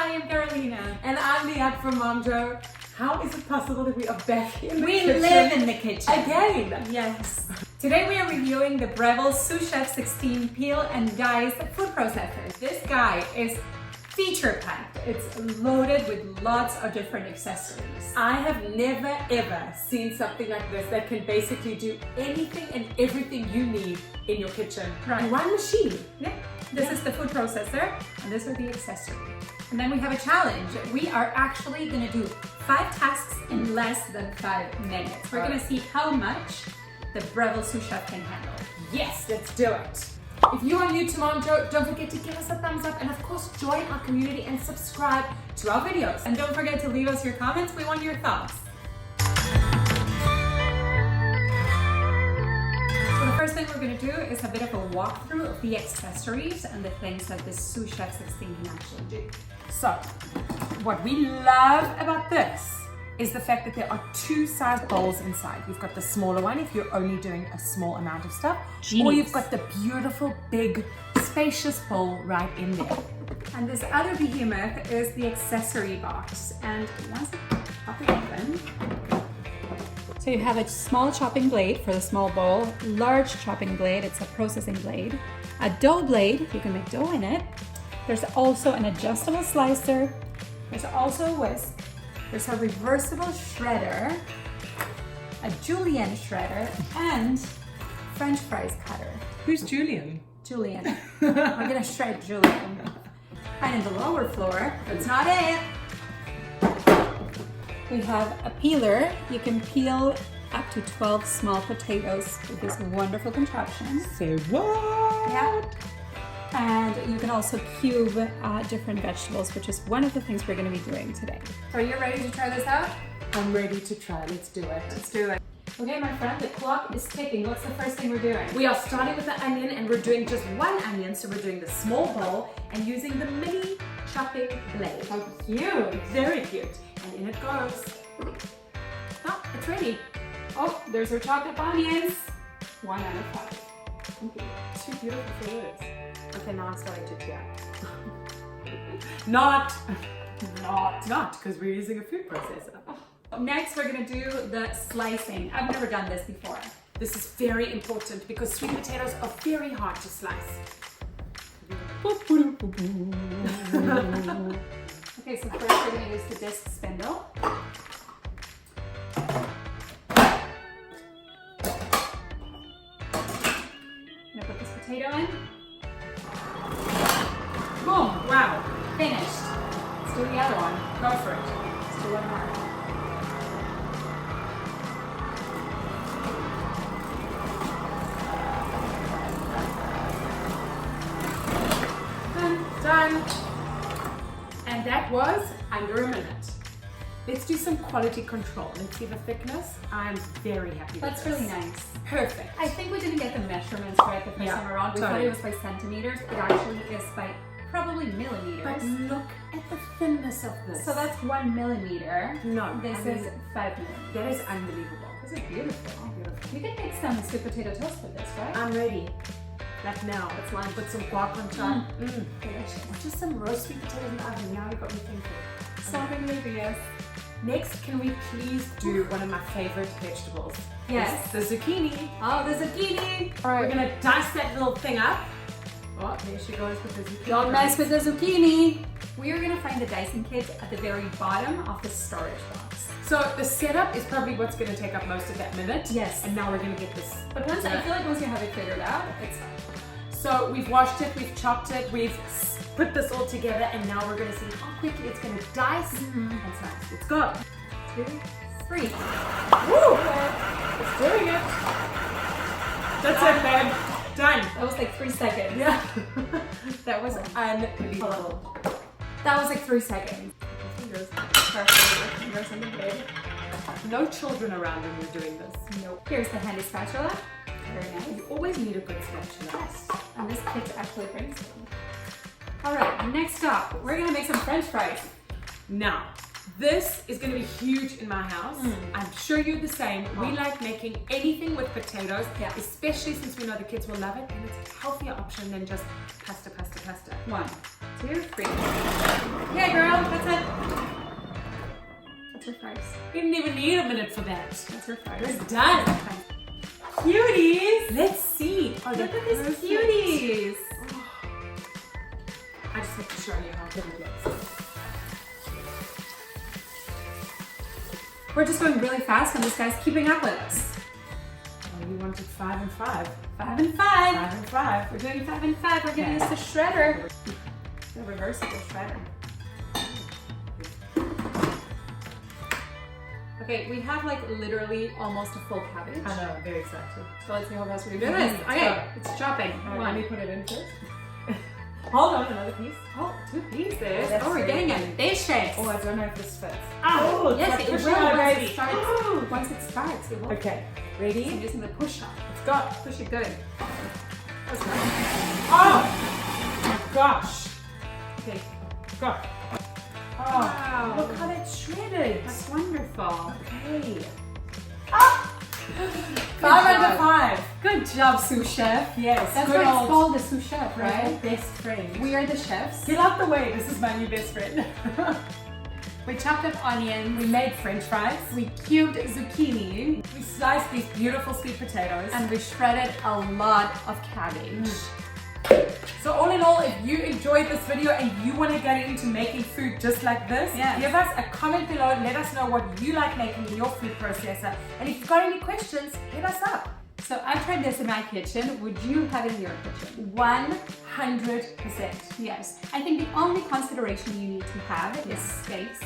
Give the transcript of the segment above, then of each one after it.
Hi, I'm Carolina. And I'm Liat from Momjo. How is it possible that we are back in the kitchen? We live in the kitchen. Again. Yes. Today we are reviewing the Breville Sous Chef 16 peel and dice food processor. This guy is feature packed. It's loaded with lots of different accessories. I have never ever seen something like this that can basically do anything and everything you need in your kitchen. Right. In one machine. Yeah. This is the food processor and this is the accessory. And then we have a challenge. We are actually gonna do 5 tasks in less than 5 minutes. We're gonna see how much the Breville Sous Chef can handle. Yes, let's do it. If you are new to Momjo, don't forget to give us a thumbs up and of course join our community and subscribe to our videos. And don't forget to leave us your comments. We want your thoughts. So the first thing we're going to do is a bit of a walkthrough of the accessories and the things that this Sous Chef 16 can actually do. So, what we love about this is the fact that there are 2 size bowls inside. You've got the smaller one if you're only doing a small amount of stuff, Genius. or you've got the beautiful, big, spacious bowl right in there. And this other behemoth is the accessory box. And once you pop it open, so you have a small chopping blade for the small bowl, large chopping blade, it's a processing blade, a dough blade, you can make dough in it. There's also an adjustable slicer. There's also a whisk. There's a reversible shredder, a julienne shredder, and French fries cutter. Who's Julian? Julienne. We're gonna shred Julienne. And in the lower floor, that's not it. We have a peeler. You can peel up to 12 small potatoes with this wonderful contraption. Say what? Yeah. And you can also cube different vegetables, which is one of the things we're going to be doing today. So are you ready to try this out? I'm ready to try. Let's do it. Let's do it. Okay, my friend, the clock is ticking. What's the first thing we're doing? We are starting with the onion and we're doing just 1 onion. So we're doing the small bowl and using the mini chopping blade. How cute. Very cute. And in it goes. Oh, it's ready. Oh, there's our chopped up onions. 1 out of 5. Okay. 2 beautiful flavors. Okay, now I'm starting to tear. Not, because we're using a food processor. Next, we're gonna do the slicing. I've never done this before. This is very important because sweet potatoes are very hard to slice. Okay, so first we're gonna use the disc spindle. I'm gonna put this potato in. Boom! Wow, finished. Let's do the other one. Go for it. Let's do one more. Done. And that was under a minute. Let's do some quality control. Let's see the thickness. I'm very happy That's with this. really nice. Perfect. I think we didn't get the measurements right the first time around. We thought totally. it was by centimeters. It actually is by probably millimeters. But look at the thinness of this. So that's 1 millimeter. No, This I mean, is 5 millimeters. that is unbelievable. This is beautiful. Beautiful. You can make some sweet potato toast with this, right? I'm ready. Like now. Let's line put some guac on top. Delicious. Just some roast sweet potatoes in the oven. Now you got me thinking. So many ideas. Next, can we please do one of my favorite vegetables? Yes. It's the zucchini. Oh, the zucchini. All We're right. gonna dice that little thing up. Oh, there she goes with the zucchini. Don't mess with the zucchini. We are gonna find the dicing kit at the very bottom of the storage box. So the setup is probably what's gonna take up most of that minute. Yes. And now we're gonna get this. But once I feel like once you have it figured out, it's fine. So we've washed it, we've chopped it, we've put this all together, and now we're gonna see how quickly it's gonna dice and slice. Let's go. 2, 3. Woo! It's doing it. That's it, babe. Done. That was like 3 seconds. Yeah. That was unbelievable. That was like 3 seconds. Fingers. Perfect. Fingers on the blade. No children around when you're doing this. Nope. Here's the handy spatula. Very nice. You always need a good spatula. Yes. And this kit actually brings them. All right. Next up, we're gonna make some French fries. Now, this is going to be huge in my house. I'm sure you're the same. We like making anything with potatoes, especially since we know the kids will love it, and it's a healthier option than just pasta. 1, 2, 3. Yeah, girl. That's your fries. We didn't even need a minute for that. That's your fries. It's done. Cuties! Let's see. Oh, Look at these cuties! I just have to show you how good it looks. We're just going really fast and this guy's keeping up with us. Oh, you wanted 5 and 5. 5 and 5. 5 and 5. We're doing 5 and 5. We're gonna use the shredder. The reversible shredder. Okay, we have like literally almost a full cabbage. I know, I'm very excited. So let's see how fast we can do this. Okay, it's chopping. All right, let me put it in first. Hold on, another piece. Oh, 2 pieces. that's Oh, we're very getting ambitious. Oh, I don't know if this fits. Oh, yes, it's it like will pushing my once baby. it starts. Once it starts, it will. Okay, I'm ready? using the push up. Let's go. Push it good. That's right. Oh my gosh. Okay. Go. Oh, Wow. look how that's shredded. That's wonderful. Okay. 5 job. under 5. Good job, Sous Chef. Yes, That's good why it's old called the Sous Chef, right? right? Best friend. We are the chefs. Get out the way. This is my new best friend. We chopped up onions. We made French fries. We cubed zucchini. We sliced these beautiful sweet potatoes. And we shredded a lot of cabbage. So all in all, if you enjoyed this video and you want to get into making food just like this, Yes. give us a comment below. Let us know what you like making in your food processor. And if you've got any questions, hit us up. So I tried this in my kitchen. Would you have it in your kitchen? 100%. Yes. I think the only consideration you need to have is space.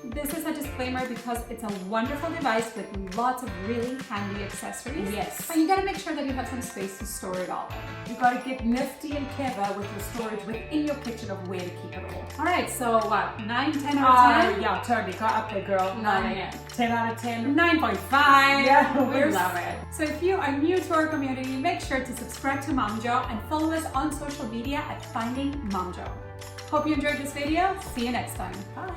This is a disclaimer because it's a wonderful device with lots of really handy accessories. Yes. But you gotta make sure that you have some space to store it all in. You've got to get nifty and clever with your storage within your kitchen of where to keep it all. All right, so what, 9, 10 out of 10? Yeah, totally. Go up there, girl. 9. 10 out of 10. 9.5. Yeah, we love it. So if you are new to our community, make sure to subscribe to Momjo and follow us on social media at Finding Momjo. Hope you enjoyed this video. See you next time. Bye.